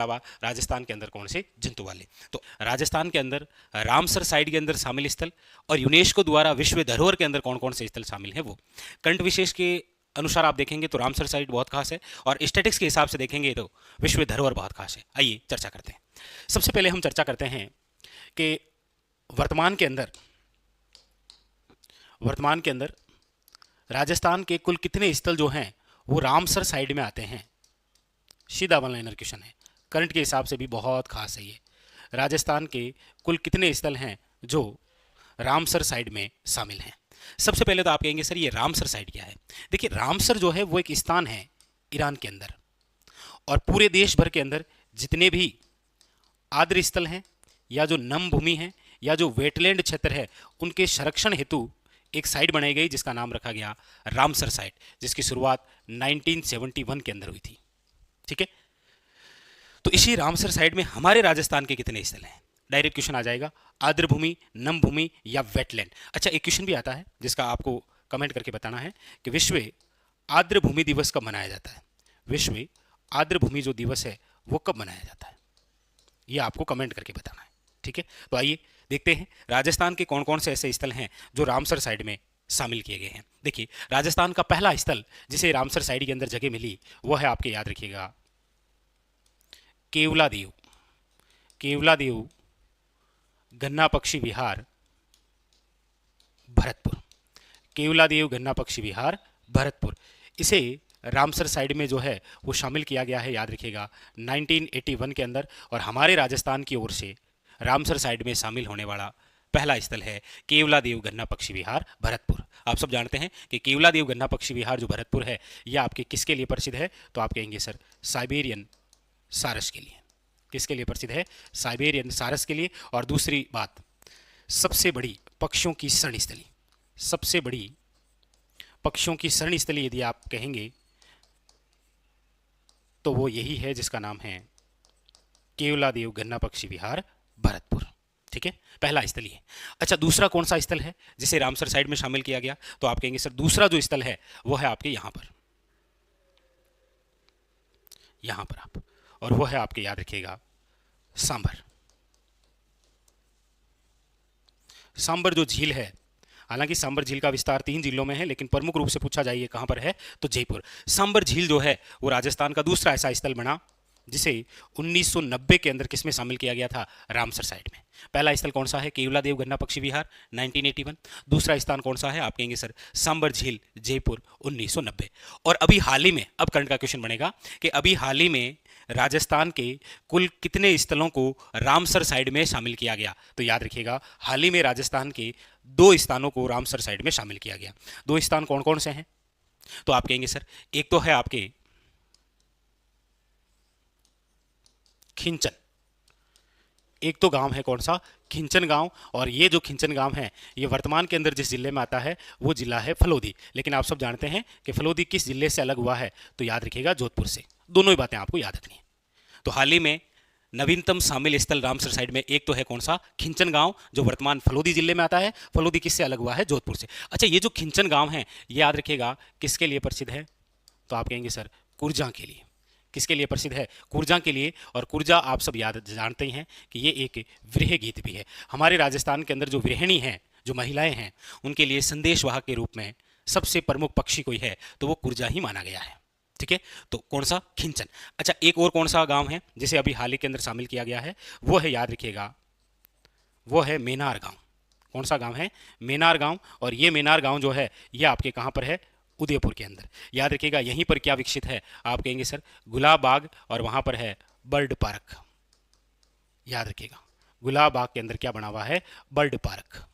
अलावा राजस्थान के अंदर कौन से जंतु वाले। तो राजस्थान के अंदर रामसर साइट के अंदर शामिल स्थल और यूनेस्को द्वारा विश्व धरोहर के अंदर कौन कौन से स्थल शामिल है वो। करंट विशेष के अनुसार आप देखेंगे तो रामसर साइट बहुत खास है और स्टैटिक्स के हिसाब से देखेंगे तो विश्व धरोहर बहुत खास है। आइए चर्चा करते हैं। सबसे पहले हम चर्चा करते हैं कि वर्तमान के अंदर राजस्थान के कुल कितने स्थल जो हैं वो रामसर साइड में आते हैं। सीधा वन लाइनर क्वेश्चन है, करंट के हिसाब से भी बहुत खास है ये। राजस्थान के कुल कितने स्थल हैं जो रामसर साइड में शामिल हैं। सबसे पहले तो आप कहेंगे सर ये रामसर साइड क्या है। देखिए रामसर जो है वो एक स्थान है ईरान के अंदर, और पूरे देश भर के अंदर जितने भी आर्द्र स्थल हैं या जो नम भूमि है या जो वेटलैंड क्षेत्र है उनके संरक्षण हेतु एक साइट बनाई गई जिसका नाम रखा गया रामसर साइट, जिसकी शुरुआत 1971 के अंदर हुई थी। ठीक है, तो इसी रामसर साइट में हमारे राजस्थान के कितने स्थल हैं। डायरेक्ट क्वेश्चन आ जाएगा, आर्द्र भूमि, नम भूमि या वेटलैंड। अच्छा एक क्वेश्चन भी आता है जिसका आपको कमेंट करके बताना है कि विश्व आर्द्र भूमि दिवस कब मनाया जाता है। विश्व आर्द्र भूमि जो दिवस है वो कब मनाया जाता है, ये आपको कमेंट करके बताना है। ठीक है, तो आइए देखते हैं राजस्थान के कौन कौन से ऐसे स्थल हैं जो रामसर साइड में शामिल किए गए हैं। देखिए राजस्थान का पहला स्थल जिसे रामसर साइड के अंदर जगह मिली वो है, आपके याद रखिएगा, केवलादेव। केवलादेव गन्ना पक्षी विहार भरतपुर। केवलादेव गन्ना पक्षी विहार भरतपुर, इसे रामसर साइड में जो है वो शामिल किया गया है, याद रखिएगा 1981 के अंदर। और हमारे राजस्थान की ओर से रामसर साइड में शामिल होने वाला पहला स्थल है केवलादेव गन्ना पक्षी विहार भरतपुर। आप सब जानते हैं कि केवलादेव गन्ना पक्षी विहार जो भरतपुर है यह आपके किसके लिए प्रसिद्ध है, तो आप कहेंगे सर साइबेरियन सारस के लिए। किसके लिए प्रसिद्ध है, साइबेरियन सारस के लिए। और दूसरी बात, सबसे बड़ी पक्षियों की शरण स्थली, सबसे बड़ी पक्षियों की शरण स्थली यदि आप कहेंगे तो वो यही है जिसका नाम है केवलादेव गन्ना पक्षी विहार भरतपुर। ठीक है, पहला स्थल ये। अच्छा दूसरा कौन सा स्थल है जिसे रामसर साइड में शामिल किया गया, तो आप कहेंगे सर दूसरा जो स्थल है वो है आपके यहां पर आप, और वो है आपके याद रखिएगा सांबर। सांबर जो झील है, हालांकि सांबर झील का विस्तार 3 जिलों में है लेकिन प्रमुख रूप से पूछा जाए कहां पर है तो जयपुर। सांबर झील जो है वो राजस्थान का दूसरा ऐसा स्थल बना जिसे 1990 के अंदर किसमें शामिल किया गया था, रामसर साइट में। पहला स्थल कौन सा है, केवलादेव गन्ना पक्षी विहार 1981। दूसरा स्थान कौन सा है, आप कहेंगे सर सांबर झील जयपुर 1990। और अभी हाल ही में, अब करंट का क्वेश्चन बनेगा कि अभी हाल ही में राजस्थान के कुल कितने स्थलों को रामसर साइड में शामिल किया गया, तो याद रखिएगा हाल ही में राजस्थान के 2 स्थानों को रामसर साइड में शामिल किया गया। 2 स्थान कौन कौन से हैं, तो आप कहेंगे सर एक तो है आपके खिंचन, एक तो गांव है कौन सा, खिंचन गांव। और ये जो खिंचन गांव है ये वर्तमान के अंदर जिस जिले में आता है वो जिला है फलोदी। लेकिन आप सब जानते हैं कि फलोदी किस जिले से अलग हुआ है, तो याद रखिएगा जोधपुर से। दोनों ही बातें आपको याद रखनी है। तो हाल ही में नवीनतम शामिल स्थल रामसर साइड में एक तो है कौन सा, खिंचन गांव, जो वर्तमान फलोदी जिले में आता है। फलोदी किससे अलग हुआ है, जोधपुर से। अच्छा ये जो खिंचन गांव है ये याद रखिएगा किसके लिए प्रसिद्ध है, तो आप कहेंगे सर कुरजा के लिए। किसके लिए प्रसिद्ध है, कुरजा के लिए। और कुरजा आप सब याद जानते ही हैं कि ये एक विरह गीत भी है। हमारे राजस्थान के अंदर जो विरहिणी हैं, जो महिलाएं हैं, उनके लिए संदेशवाहक के रूप में सबसे प्रमुख पक्षी कोई है तो वो कुरजा ही माना गया है। ठीक है, तो कौन सा, खिंचन। अच्छा एक और कौन सा गांव है जिसे अभी हाल ही के अंदर शामिल किया गया है, वो है याद रखिएगा वो है मेनार गांव। कौन सा गांव है, मेनार गांव। और ये मेनार गांव जो है ये आपके कहां पर है, उदयपुर के अंदर। याद रखिएगा यहीं पर क्या विकसित है, आप कहेंगे सर गुलाब बाग, और वहां पर है बर्ड पार्क। याद रखिएगा गुलाब बाग के अंदर क्या बना हुआ है, बर्ड पार्क।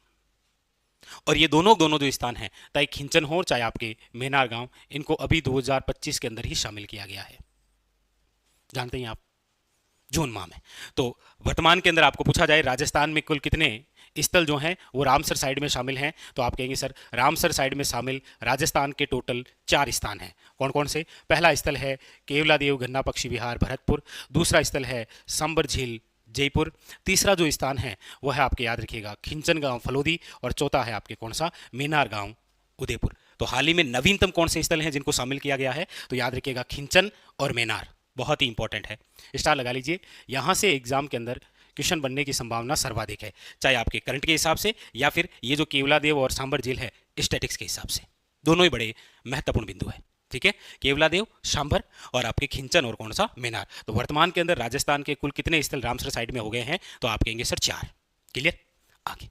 और ये दोनों जो स्थान हैं, चाहे खिंचन हो चाहे आपके मेनार गांव, इनको अभी 2025 के अंदर ही शामिल किया गया है, जानते हैं आप, जून माह में। तो वर्तमान के अंदर आपको पूछा जाए राजस्थान में कुल कितने स्थल जो हैं वो रामसर साइड में शामिल हैं, तो आप कहेंगे सर रामसर साइड में शामिल राजस्थान के टोटल 4 स्थान हैं। कौन कौन से, पहला स्थल है केवलादेव गन्ना पक्षी विहार भरतपुर, दूसरा स्थल है सांबर झील जयपुर, तीसरा जो स्थान है वो है आपके याद रखिएगा खिंचन गांव फलोदी, और चौथा है आपके कौन सा, मेनार गांव उदयपुर। तो हाल ही में नवीनतम कौन से स्थल हैं जिनको शामिल किया गया है, तो याद रखिएगा खिंचन और मेनार, बहुत ही इंपॉर्टेंट है, स्टार लगा लीजिए। यहाँ से एग्जाम के अंदर क्वेश्चन बनने की संभावना सर्वाधिक है, चाहे आपके करंट के हिसाब से या फिर ये जो केवलादेव और सांबर झील है स्टैटिक्स के हिसाब से, दोनों ही बड़े महत्वपूर्ण बिंदु है। ठीक है, केवलादेव, सांभर और आपके खिंचन और कौन सा, मेनार। तो वर्तमान के अंदर राजस्थान के कुल कितने स्थल रामसर साइड में हो गए हैं, तो आप कहेंगे सर 4। क्लियर। आगे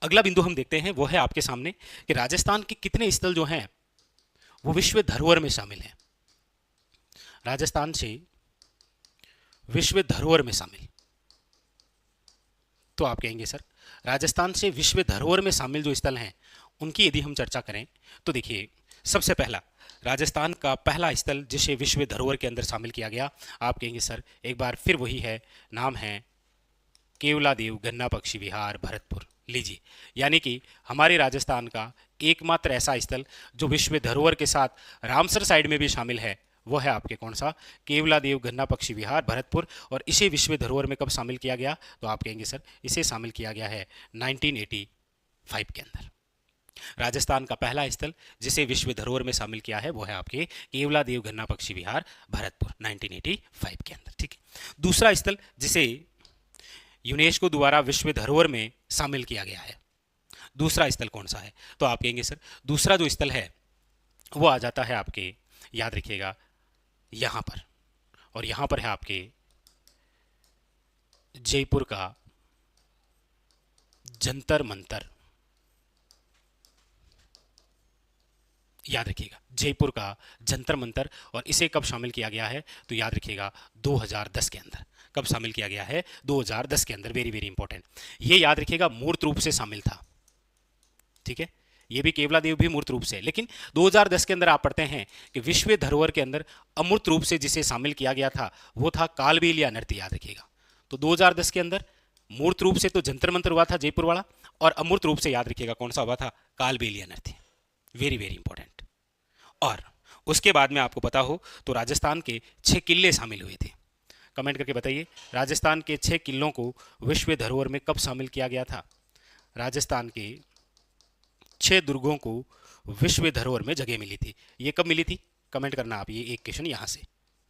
अगला बिंदु हम देखते हैं, वो है आपके सामने कि राजस्थान के कितने स्थल जो हैं वो विश्व धरोहर में शामिल हैं। राजस्थान से विश्व धरोहर में शामिल, तो आप कहेंगे सर राजस्थान से विश्व धरोहर में शामिल जो स्थल हैं उनकी यदि हम चर्चा करें तो देखिए, सबसे पहला राजस्थान का पहला स्थल जिसे विश्व धरोहर के अंदर शामिल किया गया, आप कहेंगे सर एक बार फिर वही है, नाम है केवलादेव गन्ना पक्षी विहार भरतपुर। लीजिए, यानी कि हमारे राजस्थान का एकमात्र ऐसा स्थल जो विश्व धरोहर के साथ रामसर साइड में भी शामिल है, वो है आपके कौन सा, केवलादेव गन्ना पक्षी विहार भरतपुर। और इसे विश्व धरोहर में कब शामिल किया गया, तो आप कहेंगे सर इसे शामिल किया गया है 1985 के अंदर। राजस्थान का पहला स्थल जिसे विश्व धरोहर में शामिल किया है वो है आपके केवलादेव गन्ना पक्षी विहार भरतपुर 1985 के अंदर। ठीक है, दूसरा स्थल जिसे यूनेस्को द्वारा विश्व धरोहर में शामिल किया गया है, दूसरा स्थल कौन सा है, तो आप कहेंगे सर दूसरा जो स्थल है वो आ जाता है आपके, याद रखिएगा यहां पर, और यहां पर है आपके जयपुर का जंतर मंतर। याद रखिएगा जयपुर का जंतर मंतर, और इसे कब शामिल किया गया है, तो याद रखिएगा 2010 के अंदर। कब शामिल किया गया है, 2010 के अंदर। वेरी वेरी इंपॉर्टेंट, ये याद रखिएगा मूर्त रूप से शामिल था। ठीक है, ये भी केवलादेव भी मूर्त रूप से, लेकिन 2010 के अंदर आप पढ़ते हैं कि विश्व धरोहर के अंदर अमूर्त रूप से जिसे शामिल किया गया था वो था कालबेलिया नृत्य। याद रखिएगा, तो 2010 के अंदर मूर्त रूप से तो जंतर मंतर हुआ था जयपुर वाला, और अमूर्त रूप से याद रखिएगा कौन सा हुआ था, कालबेलिया नृत्य। Very very important. और उसके बाद में आपको पता हो तो राजस्थान के 6 किले शामिल हुए थे। कमेंट करके बताइए, राजस्थान के 6 किलों को विश्व धरोहर में कब शामिल किया गया था। राजस्थान के 6 दुर्गों को विश्व धरोहर में जगह मिली थी। ये कब मिली थी, कमेंट करना आप, ये एक क्वेश्चन यहाँ से।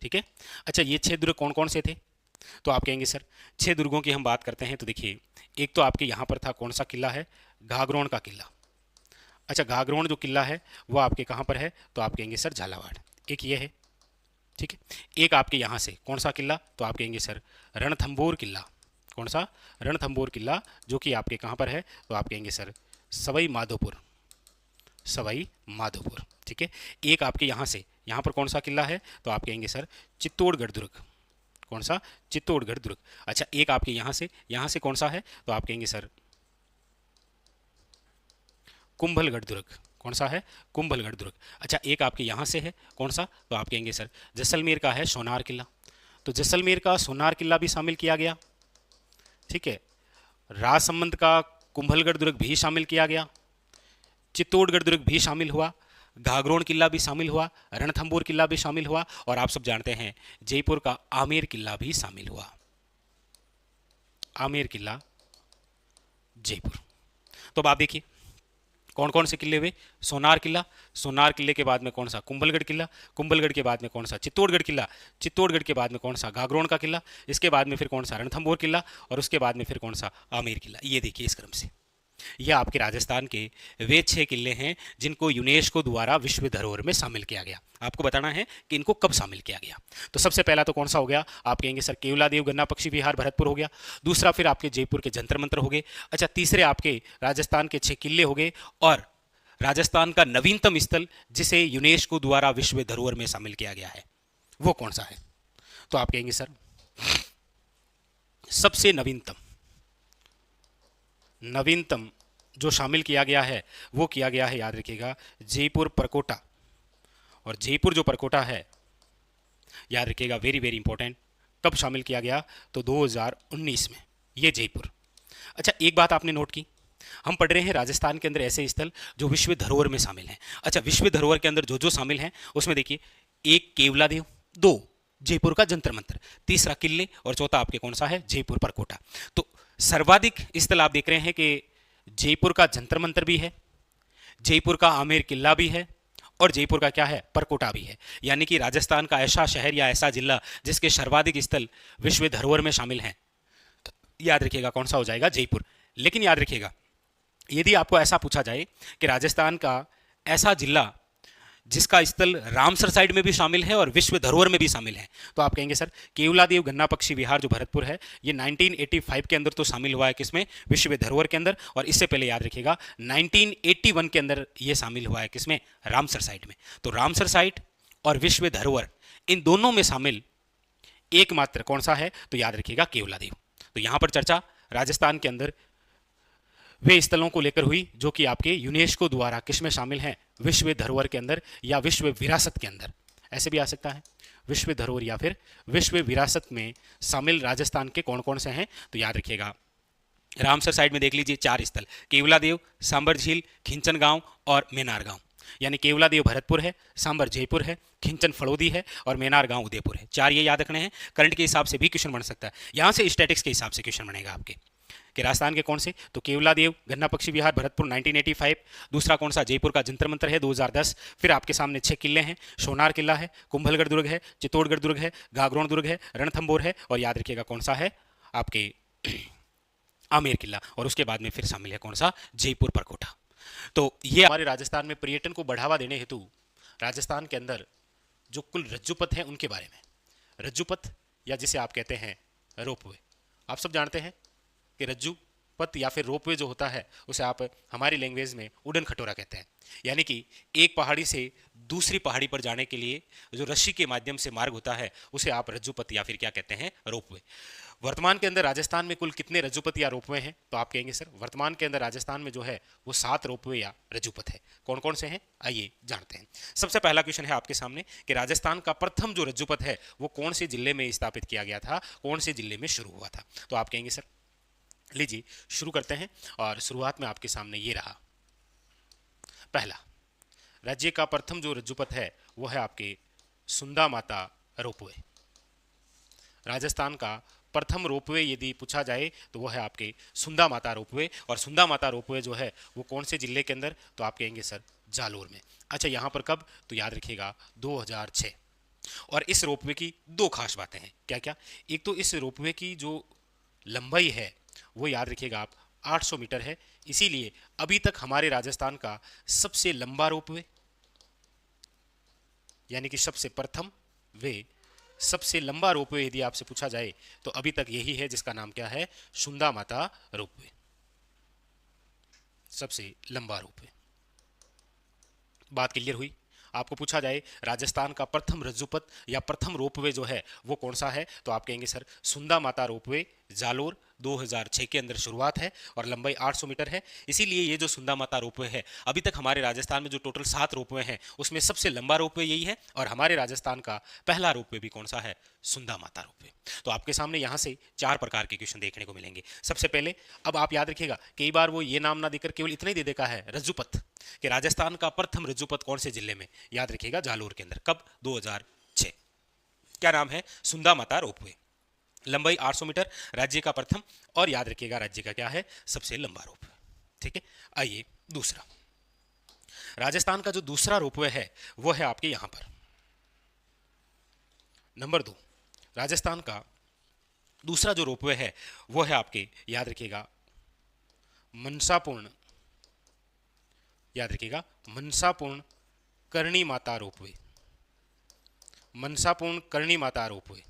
ठीक है, अच्छा ये 6 दुर्ग कौन कौन से थे, तो आप कहेंगे सर 6 दुर्गों की हम बात करते हैं तो देखिए, एक तो आपके यहाँ पर था कौन सा किला है, घाघरोण का किला। अच्छा, घाघरोण जो किला है वो आपके कहाँ पर है, तो आप कहेंगे सर झालावाड़, एक ये है। ठीक है, एक आपके यहाँ से कौन सा किला, तो आप कहेंगे सर रणथंभौर किला। कौन सा, रणथंभौर किला, जो कि आपके कहाँ पर है, तो आप कहेंगे सर सवाई माधोपुर, सवाई माधोपुर। ठीक है, एक आपके यहाँ से, यहाँ पर कौन सा किला है, तो आप कहेंगे सर चित्तौड़गढ़ दुर्ग। कौन सा, चित्तौड़गढ़ दुर्ग। अच्छा, एक आपके यहाँ से कौन सा है, तो आप कहेंगे सर कुंभलगढ़ दुर्ग। कौन सा है, कुंभलगढ़ दुर्ग। अच्छा, एक आपके यहाँ से है कौन सा, तो आप कहेंगे सर जैसलमेर का है सोनार किला, तो जैसलमेर का सोनार किला भी शामिल किया गया। ठीक है, राजसमंद का कुंभलगढ़ दुर्ग भी शामिल किया गया, चित्तौड़गढ़ दुर्ग भी शामिल हुआ, घाघरोण किला भी शामिल हुआ, रणथंभौर किला भी शामिल हुआ, और आप सब जानते हैं जयपुर का आमेर किला भी शामिल हुआ। आमेर किला जयपुर। तो अब आप देखिए कौन कौन से किले हुए, सोनार किला, सोनार किले के बाद में कौन सा, कुंभलगढ़ किला, कुंभलगढ़ के बाद में कौन सा, चित्तौड़गढ़ किला, चित्तौड़गढ़ के बाद में कौन सा, घाघरोण का किला, इसके बाद में फिर कौन सा, रणथंभौर किला, और उसके बाद में फिर कौन सा, आमेर किला। ये देखिए इस क्रम से, यह आपके राजस्थान के वे 6 किले हैं जिनको यूनेस्को द्वारा विश्व धरोहर में शामिल किया गया। आपको बताना है कि इनको कब शामिल किया गया। तो सबसे पहला तो कौन सा हो गया, आप कहेंगे सर केवलादेव गन्ना पक्षी विहार भरतपुर हो गया। दूसरा फिर आपके जयपुर के जंतर मंतर हो गए। अच्छा, तीसरे आपके राजस्थान के 6 किले हो गए। और राजस्थान का नवीनतम स्थल जिसे यूनेस्को द्वारा विश्व धरोहर में शामिल किया गया है वो कौन सा है, तो आप कहेंगे सर सबसे नवीनतम जो शामिल किया गया है वो किया गया है, याद रखिएगा, जयपुर परकोटा। और जयपुर जो परकोटा है, याद रखिएगा, वेरी वेरी इंपॉर्टेंट, कब शामिल किया गया, तो 2019 में, ये जयपुर। अच्छा, एक बात आपने नोट की, हम पढ़ रहे हैं राजस्थान के अंदर ऐसे स्थल जो विश्व धरोहर में शामिल हैं। अच्छा, विश्व धरोहर के अंदर जो जो शामिल हैं उसमें देखिए, एक केवलादेव, 2 जयपुर का जंतर मंतर, तीसरा किले, और चौथा आपके कौन सा है, जयपुर परकोटा। तो सर्वाधिक स्थल आप देख रहे हैं कि जयपुर का जंतर मंतर भी है, जयपुर का आमेर किला भी है, और जयपुर का क्या है, परकोटा भी है। यानी कि राजस्थान का ऐसा शहर या ऐसा जिला जिसके सर्वाधिक स्थल विश्व धरोहर में शामिल हैं, याद रखिएगा कौन सा हो जाएगा, जयपुर। लेकिन याद रखिएगा यदि आपको ऐसा पूछा जाए कि राजस्थान का ऐसा जिला जिसका स्थल रामसर साइड में भी शामिल है और विश्व धरोहर में भी शामिल है, तो आप कहेंगे सर केवलादेव गन्ना पक्षी विहार जो भरतपुर है, ये 1985 के अंदर तो शामिल हुआ है किसमें, विश्व धरोहर के अंदर। और इससे पहले याद रखिएगा 1981 के अंदर ये शामिल हुआ है किसमें, रामसर साइट में। तो रामसर साइट और विश्व धरोहर इन दोनों में शामिल एकमात्र कौन सा है, तो याद रखिएगा केवलादेव। तो यहां पर चर्चा राजस्थान के अंदर वे स्थलों को लेकर हुई जो कि आपके यूनेस्को द्वारा किसमें शामिल हैं, विश्व धरोहर के अंदर या विश्व विरासत के अंदर, ऐसे भी आ सकता है, विश्व धरोहर या फिर विश्व विरासत में शामिल राजस्थान के कौन कौन से हैं। तो याद रखिएगा रामसर साइड में देख लीजिए 4 स्थल, केवलादेव, सांबर झील, खिंचन गांव और मेनार गांव। यानी केवलादेव भरतपुर है, सांबर जयपुर है, खिंचन फलोदी है और मेनार गांव उदयपुर है। 4 ये याद रखने हैं। करंट के हिसाब से भी क्वेश्चन बन सकता है, यहां से स्टैटिक्स के हिसाब से क्वेश्चन बनेगा आपके कि राजस्थान के कौन से, तो केवलादेव गन्ना पक्षी विहार भरतपुर 1985, दूसरा कौन सा, जयपुर का जंतर मंतर है 2010, फिर आपके सामने 6 किले हैं, सोनार किला है, कुंभलगढ़ दुर्ग है, चित्तौड़गढ़ दुर्ग है, गागरोन दुर्ग है, रणथंबोर है और याद रखिएगा कौन सा है आपके आमेर किला। और उसके बाद में फिर शामिल है कौन सा, जयपुर परकोटा। तो ये हमारे राजस्थान में पर्यटन को बढ़ावा देने हेतु राजस्थान के अंदर जो कुल रज्जुपथ हैं उनके बारे में, रज्जुपथ या जिसे आप कहते हैं रोपवे, आप सब जानते हैं कि रज्जू पथ या फिर रोपवे जो होता है उसे आप हमारी लैंग्वेज में उड़न खटोरा कहते हैं। यानी कि एक पहाड़ी से दूसरी पहाड़ी पर जाने के लिए जो रस्सी के माध्यम से मार्ग होता है उसे आप रज्जुपथ या फिर क्या कहते हैं, रोपवे। वर्तमान के अंदर राजस्थान में कुल कितने रज्जुपथ या रोपवे हैं, तो आप कहेंगे सर वर्तमान के अंदर राजस्थान में जो है वो 7 रोपवे या रज्जुपथ है। कौन कौन से हैं, आइए जानते हैं। सबसे पहला क्वेश्चन है आपके सामने कि राजस्थान का प्रथम जो रज्जुपथ है वो कौन से जिले में स्थापित किया गया था, कौन से जिले में शुरू हुआ था। तो आप कहेंगे सर लीजिए शुरू करते हैं और शुरुआत में आपके सामने ये रहा। पहला राज्य का प्रथम जो रज्जुपथ है वो है आपके सुंदा माता रोपवे। राजस्थान का प्रथम रोपवे यदि पूछा जाए तो वो है आपके सुंदा माता रोपवे। और सुंदा माता रोपवे जो है वो कौन से जिले के अंदर, तो आप कहेंगे सर जालोर में। अच्छा यहाँ पर कब, तो याद रखिएगा 2006। और इस रोपवे की 2 खास बातें हैं, क्या क्या, एक तो इस रोपवे की जो लंबाई है वो याद रखिएगा आप 800 मीटर है, इसीलिए अभी तक हमारे राजस्थान का सबसे लंबा रोपवे यानी कि सबसे प्रथम वे सबसे लंबा रोपवे यदि आपसे पूछा जाए तो अभी तक यही है जिसका नाम क्या है, सुंदा माता रोपवे, सबसे लंबा रोपवे। बात क्लियर हुई। आपको पूछा जाए राजस्थान का प्रथम रज्जुपथ या प्रथम रोपवे जो है वो कौन सा है, तो आप कहेंगे सर सुंदा माता रोपवे, जालोर, 2006 के अंदर शुरुआत है और लंबाई 800 मीटर है। इसीलिए ये जो सुंदा माता रोपवे है, अभी तक हमारे राजस्थान में जो टोटल 7 रोपवे हैं उसमें सबसे लंबा रोपवे यही है और हमारे राजस्थान का पहला रोपवे भी कौन सा है, सुंदा माता रोपवे। तो आपके सामने यहाँ से 4 प्रकार के क्वेश्चन देखने को मिलेंगे। सबसे पहले अब आप याद रखिएगा कई बार वो ये नाम ना देकर केवल इतना ही दे देखा है रज्जुपथ कि राजस्थान का प्रथम रज्जुपथ कौन से जिले में, याद रखिएगा जालोर के अंदर, कब, 2006। क्या नाम है, सुंदा माता रोपवे, लंबाई 800 मीटर, राज्य का प्रथम और याद रखिएगा राज्य का क्या है, सबसे लंबा रोपवे। ठीक है, आइए दूसरा, राजस्थान का जो दूसरा रोपवे है वो है आपके यहां पर नंबर 2। राजस्थान का दूसरा जो रोपवे है वो है आपके, याद रखिएगा मनसापूर्ण, याद रखिएगा मनसापूर्ण करणी माता रोपवे, मनसापूर्ण करणी माता रोपवे।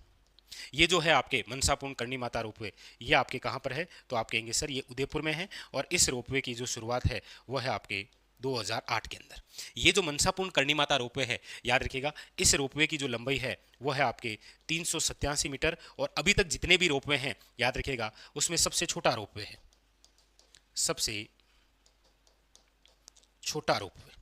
ये जो है आपके मनसापूर्ण करणी माता रोपवे ये आपके कहाँ पर है, तो आप कहेंगे सर ये उदयपुर में है और इस रोपवे की जो शुरुआत है वो है आपके 2008 के अंदर। ये जो मनसापूर्ण करणी माता रोपवे है, याद रखिएगा इस रोपवे की जो लंबाई है वो है आपके 387 मीटर और अभी तक जितने भी रोपवे हैं याद रखिएगा उसमें सबसे छोटा रोपवे है, सबसे छोटा रोपवे।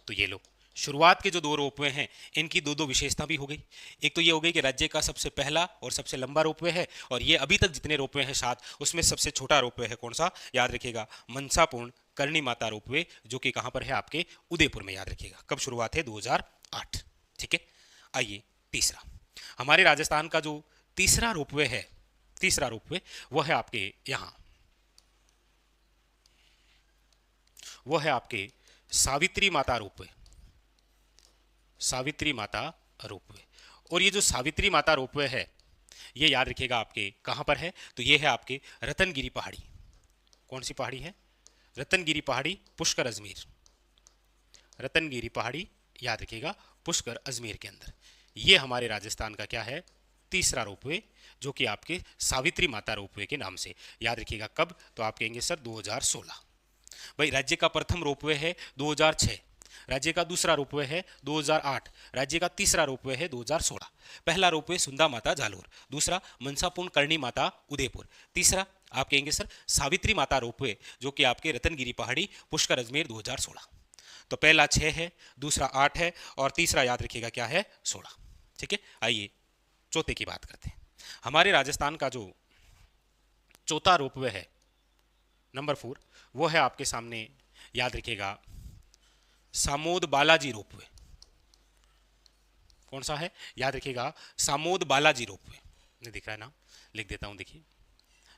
तो ये लो शुरुआत के जो 2 रोपवे हैं इनकी 2 विशेषता भी हो गई। एक तो ये हो गई कि राज्य का सबसे पहला और सबसे लंबा रोपवे है और ये अभी तक जितने रोपवे हैं 7 उसमें सबसे छोटा रोपवे है कौन सा, याद रखिएगा मनसापूर्ण करणी माता रोपवे, जो कि कहां पर है आपके उदयपुर में। याद रखिएगा कब शुरुआत है, 2008। ठीक है, आइए तीसरा, हमारे राजस्थान का जो तीसरा रोपवे है, तीसरा रोपवे वो है आपके यहां, वो है आपके सावित्री माता रोपवे। सावित्री माता रोपवे। और ये जो सावित्री माता रोपवे है ये याद रखिएगा आपके कहाँ पर है, तो ये है आपके रतनगिरी पहाड़ी। कौन सी पहाड़ी है? रतनगिरी पहाड़ी, पुष्कर अजमेर। रतनगिरी पहाड़ी याद रखिएगा, पुष्कर अजमेर के अंदर। ये हमारे राजस्थान का क्या है? तीसरा रोपवे, जो कि आपके सावित्री माता रोपवे के नाम से। याद रखिएगा कब? तो आप कहेंगे सर 2016। भाई राज्य का प्रथम रोपवे है 2006, राज्य का दूसरा रोपवे है 2008, राज्य का तीसरा रोपवे है 2016। पहला रोपवे सुंदा माता जालोर, दूसरा मनसापूर्ण करणी माता उदयपुर, तीसरा आप कहेंगे सर सावित्री माता रोपवे, जो कि आपके रतनगिरी पहाड़ी, पुष्कर अजमेर 2016। तो पहला 6 है, दूसरा 8 है और तीसरा याद रखिएगा क्या है? 16। ठीक है, आइए चौथे की बात करते हैं। हमारे राजस्थान का जो चौथा रोपवे है नंबर 4, वो है आपके सामने, याद रखिएगा सामोद बालाजी रोपवे। कौन सा है? याद रखिएगा सामोद बालाजी रोपवे। नहीं दिख रहा है ना, लिख देता हूं, देखिए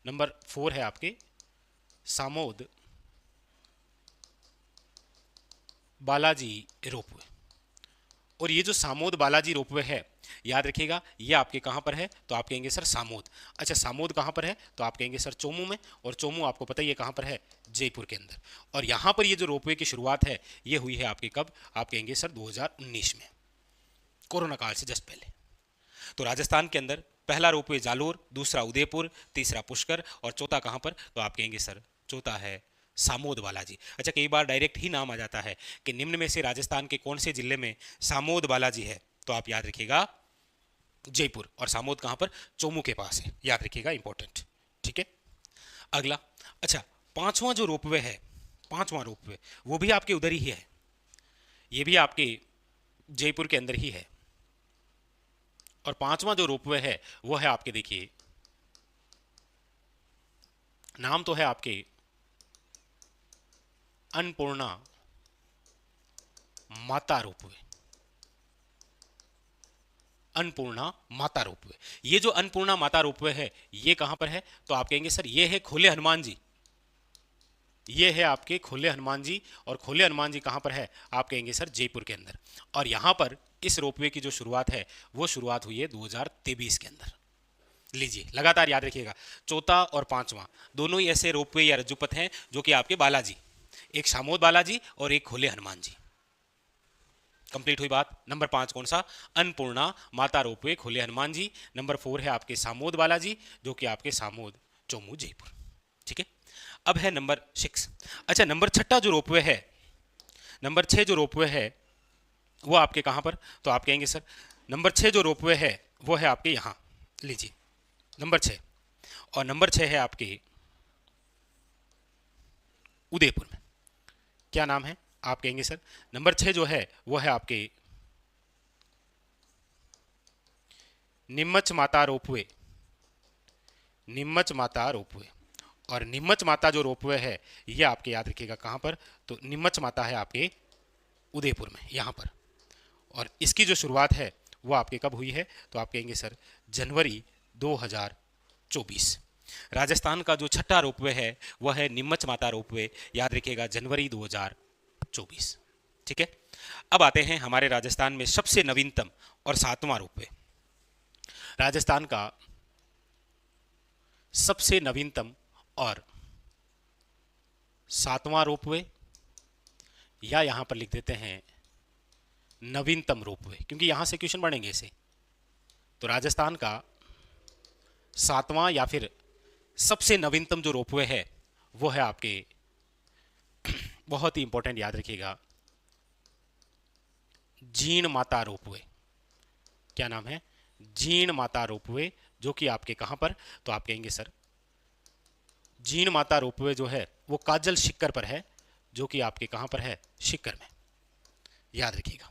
नंबर 4 है आपके सामोद बालाजी रोपवे। और ये जो सामोद बालाजी रोपवे है याद रखिएगा ये आपके कहाँ पर है? तो आप कहेंगे सर सामोद। अच्छा सामोद कहाँ पर है? तो आप कहेंगे सर चोमू में। और चोमू आपको पता है ये कहाँ पर है? जयपुर के अंदर। और यहाँ पर ये जो रोपवे की शुरुआत है ये हुई है आपके कब? आप कहेंगे सर 2019 में, कोरोना काल से जस्ट पहले। तो राजस्थान के अंदर पहला रोपवे जालोर, दूसरा उदयपुर, तीसरा पुष्कर और चौथा कहाँ पर? तो आप कहेंगे सर चौथा है सामोद बालाजी। अच्छा कई बार डायरेक्ट ही नाम आ जाता है कि निम्न में से राजस्थान के कौन से जिले में सामोद बालाजी है? तो आप याद रखिएगा जयपुर। और सामोद कहाँ पर? चोमू के पास है, याद रखिएगा, इंपॉर्टेंट। ठीक है, अगला। अच्छा पांचवां जो रोपवे है, पांचवां रोपवे वो भी आपके उधर ही है, ये भी आपके जयपुर के अंदर ही है। और पांचवां जो रोपवे है वो है आपके, देखिए नाम तो है आपके अन्नपूर्णा माता रोपवे। अन्नपूर्णा माता रोपवे। ये जो अन्नपूर्णा माता रोपवे है ये कहां पर है? तो आप कहेंगे सर ये है खोले हनुमान जी। ये है आपके खोले हनुमान जी। और खोले हनुमान जी कहां पर है? आप कहेंगे सर जयपुर के अंदर। और यहां पर इस रोपवे की जो शुरुआत है वो शुरुआत हुई है 2023 के अंदर। लीजिए लगातार याद रखिएगा, चौथा और पांचवा दोनों ही ऐसे रोपवे या रज्जुपथ हैं जो कि आपके बालाजी, एक सामोद बालाजी और एक खोले हनुमान जी। कंप्लीट हुई बात। नंबर 5 कौन सा? अन्नपूर्णा माता रोपवे खोले हनुमान जी। नंबर 4 है आपके सामोद बालाजी, जो कि आपके सामोद चोमू जयपुर। ठीक है, अब है नंबर 6। अच्छा नंबर 6 जो रोपवे है, नंबर 6 जो रोपवे है वो आपके कहां पर? तो आप कहेंगे सर नंबर 6 जो रोपवे है वो है आपके यहां। लीजिए नंबर 6, और नंबर 6 है आपके उदयपुर में। क्या नाम है? आप कहेंगे सर नंबर 6 जो है वो है आपके निम्मच माता रोपवे। निम्मच माता रोपवे। और निम्मच माता जो रोपवे है ये आपके याद रखिएगा कहां पर? तो निम्मच माता है आपके उदयपुर में, यहां पर। और इसकी जो शुरुआत है वो आपके कब हुई है? तो आप कहेंगे सर जनवरी 2024। राजस्थान का जो 6 रोपवे है वह है निम्मच माता रोपवे, याद रखिएगा जनवरी 2024। ठीक है, अब आते हैं हमारे राजस्थान में सबसे नवीनतम और 7वां रोपवे। राजस्थान का सबसे नवीनतम और 7वां रोपवे, या यहां पर लिख देते हैं नवीनतम रोपवे, क्योंकि यहां से क्वेश्चन बढ़ेंगे इसे। तो राजस्थान का 7वां या फिर सबसे नवीनतम जो रोपवे है वो है आपके बहुत ही इंपॉर्टेंट, याद रखिएगा, जीण माता रोपवे। क्या नाम है? जीण माता रोपवे, जो कि आपके कहां पर? तो आप कहेंगे सर जीण माता रोपवे जो है वो काजल शिक्कर पर है, जो कि आपके कहां पर है? शिक्कर में, याद रखिएगा।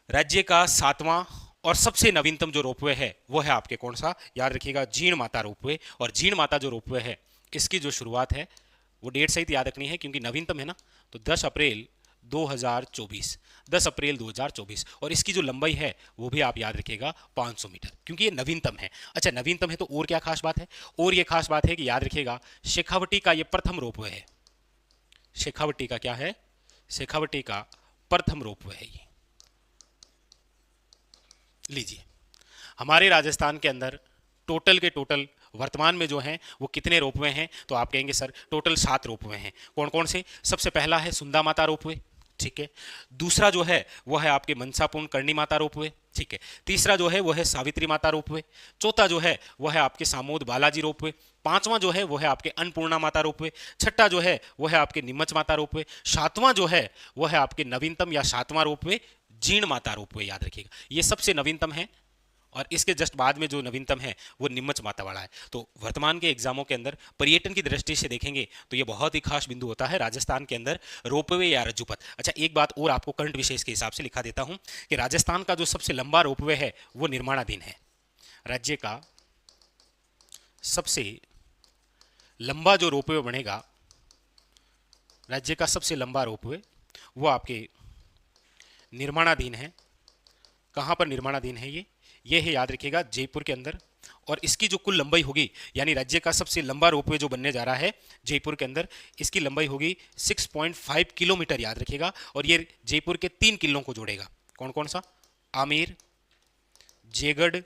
राज्य का 7वां और सबसे नवीनतम जो रोपवे है वो है आपके कौन सा? याद रखिएगा जीण माता रोपवे। और जीण माता जो रोपवे है इसकी जो शुरुआत है वो डेट सहित याद रखनी है क्योंकि नवीनतम है ना, तो 10 अप्रैल 2024, 10 अप्रैल 2024। और इसकी जो लंबाई है वो भी आप याद रखिएगा 500 मीटर, क्योंकि ये नवीनतम है। अच्छा नवीनतम है तो और क्या खास बात है? और ये खास बात है कि याद रखिएगा शेखावटी का ये प्रथम रोपवे है। शेखावटी का क्या है? शेखावटी का प्रथम रोपवे है ये। लीजिए, हमारे राजस्थान के अंदर टोटल के टोटल वर्तमान में जो हैं वो कितने रोपवे हैं, तो आप कहेंगे सर टोटल 7 रोपवे हैं। कौन कौन से? सबसे पहला है सुंदा माता रोपवे, ठीक है। दूसरा जो है वो है आपके मनसापूर्ण करणी माता रोपवे, ठीक है। तीसरा जो है वो है सावित्री माता रोपवे। चौथा जो है वो है आपके सामोद बालाजी रोपवे। पांचवा जो है वो है आपके अन्नपूर्णा माता रोपवे। छठा जो है वो है आपके नीमच माता रोपवे। सातवां जो है वो है आपके नवीनतम या सातवां रोपवे जीण माता रोपवे, याद रखिएगा ये सबसे नवीनतम है, और इसके जस्ट बाद में जो नवीनतम है वो निम्मच माता वाला है। तो वर्तमान के एग्जामों के अंदर पर्यटन की दृष्टि से देखेंगे तो ये बहुत ही खास बिंदु होता है राजस्थान के अंदर, रोपवे या रज्जुपथ। अच्छा, एक बात और आपको करंट विशेष के हिसाब से लिखा देता हूं कि राजस्थान का जो सबसे लंबा रोपवे है वो निर्माणाधीन है। राज्य का सबसे लंबा जो रोपवे बनेगा, राज्य का सबसे लंबा रोपवे वो आपके निर्माणाधीन है। कहां पर निर्माणाधीन है ये है, याद रखिएगा जयपुर के अंदर। और इसकी जो कुल लंबाई होगी, यानी राज्य का सबसे लंबा रोपवे जो बनने जा रहा है जयपुर के अंदर, इसकी लंबाई होगी 6.5 किलोमीटर, याद रखिएगा। और ये जयपुर के 3 किलों को जोड़ेगा। कौन कौन सा? आमेर, जयगढ़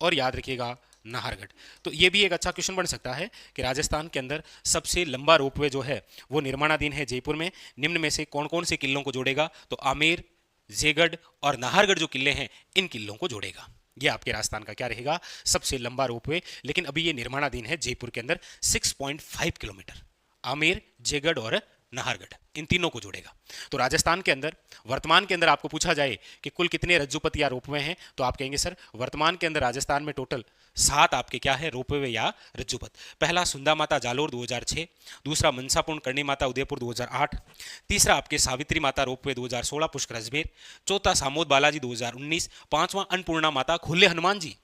और याद रखिएगा नाहरगढ़। तो ये भी एक अच्छा क्वेश्चन बन सकता है कि राजस्थान के अंदर सबसे लंबा रोपवे जो है वो निर्माणाधीन है जयपुर में, निम्न में से कौन कौन से किलों को जोड़ेगा? तो आमेर, जयगढ़ और नाहरगढ़ जो किले हैं इन किलों को जोड़ेगा। ये आपके राजस्थान का क्या रहेगा? सबसे लंबा रोपवे। लेकिन अभी ये निर्माणाधीन है जयपुर के अंदर, 6.5 किलोमीटर। आमेर, जयगढ़ और नाहरगढ़ इन तीनों को जोड़ेगा। तो राजस्थान के अंदर वर्तमान के अंदर आपको पूछा जाए कि कुल कितने रज्जुपथ या रोपवे हैं, तो आप कहेंगे सर वर्तमान के अंदर राजस्थान में टोटल 7 आपके क्या है रोपवे या रज्जुपथ। पहला सुंदा माता जालोर 2006, दूसरा मनसापूर्ण करणी माता उदयपुर 2008, तीसरा आपके सावित्री माता रोपवे 2016 पुष्कर अजमेर, चौथा सामोद बालाजी 2019, पांचवा अन्नपूर्णा माता खुले हनुमान जी,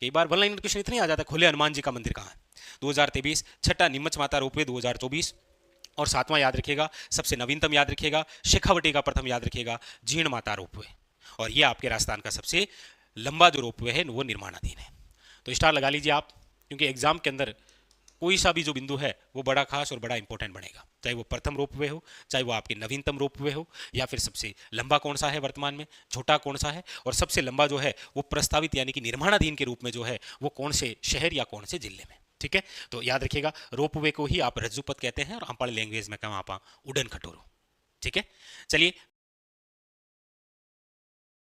कई बार वन लाइन क्वेश्चन इतने आ जाता है खुले हनुमान जी का मंदिर कहाँ है, 2023, छठा नीमच माता रोपवे 2024, और सातवां याद रखिएगा सबसे नवीनतम याद रखिएगा शेखावटी का प्रथम याद रखिएगा जीण माता रोपवे। और ये आपके राजस्थान का सबसे लंबा जो रोपवे है वो निर्माणाधीन है। तो स्टार लगा लीजिए आप, क्योंकि एग्जाम के अंदर कोई सा भी जो बिंदु है वो बड़ा खास और बड़ा इंपॉर्टेंट बनेगा, चाहे वो प्रथम रोपवे हो, चाहे वो आपके नवीनतम रोपवे हो, या फिर सबसे लंबा कौन सा है वर्तमान में, छोटा कौन सा है, और सबसे लंबा जो है वो प्रस्तावित यानी कि निर्माणाधीन के रूप में जो है वो कौन से शहर या कौन से जिले में। ठीक है, तो याद रखिएगा रोपवे को ही आप रज्जुपथ कहते हैं और हमारे लैंग्वेज में कहा आप उड़न खटोरो। ठीक है, चलिए